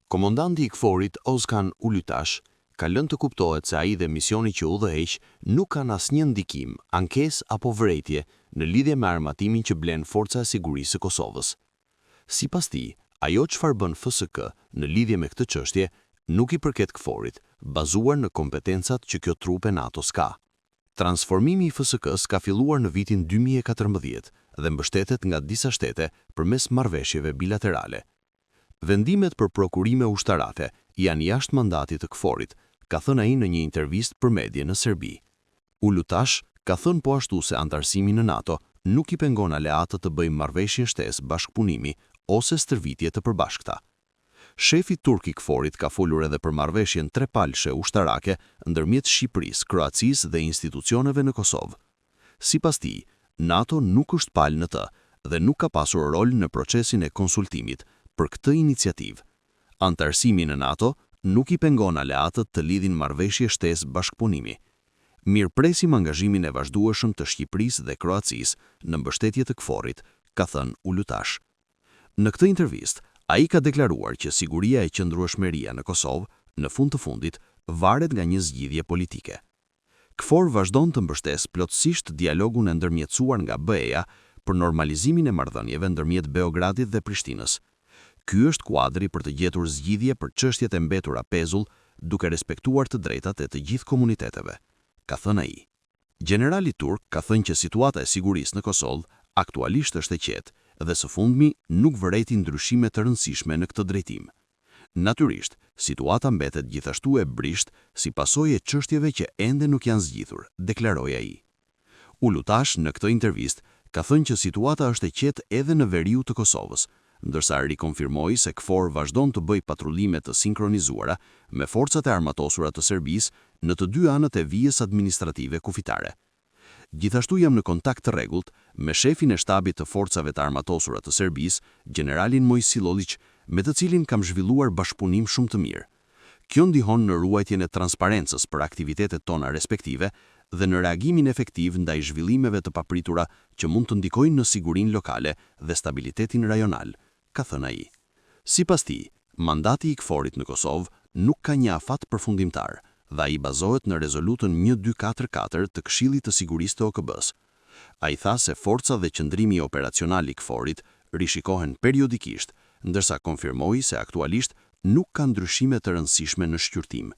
Komandanti I KFOR-it Ozkan Ulytash ka lënë të kuptohet se ai dhe misioni që udhëheq nuk kanë asnjë ndikim, ankesë apo vërejtje në lidhje me armatimin që blen Forca e Sigurisë së Kosovës. Sipas tij, ajo çfarë bën FSK në lidhje me këtë çështje nuk I përket KFOR-it, bazuar në kompetencat që kjo trupe NATO s'ka. Transformimi I FSK-s ka filluar në vitin 2014 dhe mbështetet nga disa shtete përmes marrëveshjeve bilaterale. Vendimet për prokurime ushtarake janë jashtë mandatit të KFOR-it, ka thënë ai në një intervistë për medie në Serbi. Ulytash ka thënë po ashtu se antarësimi në NATO nuk I pengon aleatët të bëjnë marrëveshje shtesë bashkëpunimi ose stërvitje të përbashkëta. Shefi turk I KFOR-it ka folur edhe për marrëveshjen trepalshe ushtarake ndërmjet Shqipërisë, Kroacisë dhe institucioneve në Kosovë. Sipas tij, NATO nuk është palë në të dhe nuk ka pasur rol në procesin e konsultimit për këtë iniciativë. Antarësimi në NATO nuk I pengon aleatët të lidhin marrëveshje shtesë bashkëpunimi. Mirëpresim angazhimin e vazhdueshëm të Shqipërisë dhe Kroacisë në mbështetje të KFOR-it, ka thënë Ulytash. Në këtë intervistë, ai ka deklaruar që siguria e qëndrueshmëria në Kosovë, në fund të fundit, varet nga një zgjidhje politike. KFOR vazhdon të mbështesë plotësisht dialogun e ndërmjetësuar nga BE-ja për normalizimin e marrëdhënieve ndërmjet Beogradit dhe Prishtinës. Ky është kuadri për të gjetur zgjidhje për çështjet e mbetura pezull, duke respektuar të drejtat e të gjithë komuniteteve, ka thënë ai. Generali turk ka thënë që situata e sigurisë në Kosovë aktualisht është e qetë dhe së fundmi nuk vërejti ndryshime të rëndësishme në këtë drejtim. Natyrisht, situata mbetet gjithashtu e brisht si pasojë e çështjeve që ende nuk janë zgjidhur, deklaroi ai. Ulytash në këtë intervistë ka thënë që situata është e qetë edhe në veriu të Kosovës, ndërsa rikonfirmoi se KFOR vazhdon të bëjë patrullime të sinkronizuara me forcat e armatosura të Serbisë në të dy anët e vijës administrative kufitare. Gjithashtu jam në kontakt të rregullt me shefin e shtabit të forcave të armatosura të Serbisë, generalin Mojsilović, me të cilin kam zhvilluar bashkëpunim shumë të mirë. Kjo ndihon në ruajtjen e transparencës për aktivitetet tona respektive dhe në reagimin efektiv ndaj zhvillimeve të papritura që mund të ndikojnë në sigurinë lokale dhe stabilitetin rajonal, ka thënë ai. Sipas tij, mandati I KFOR-it në Kosovë nuk ka një afat përfundimtar dhe ai bazohet në rezolutën 1244 të Këshillit të Sigurisë të OKB-s. Ai tha se forca dhe qëndrimi operacional I KFOR-it rishikohen periodikisht, ndërsa konfirmoi se aktualisht nuk ka ndryshime të rëndësishme në shqyrtim.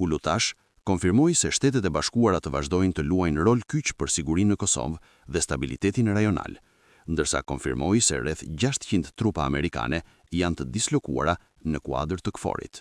Ulytash konfirmoi se Shtetet e Bashkuara të vazhdojnë të luajnë rol kyç për sigurinë në Kosovë dhe stabilitetin rajonal, ndërsa konfirmoi se rreth 600 trupa amerikane janë të dislokuara në kuadër të KFOR-it.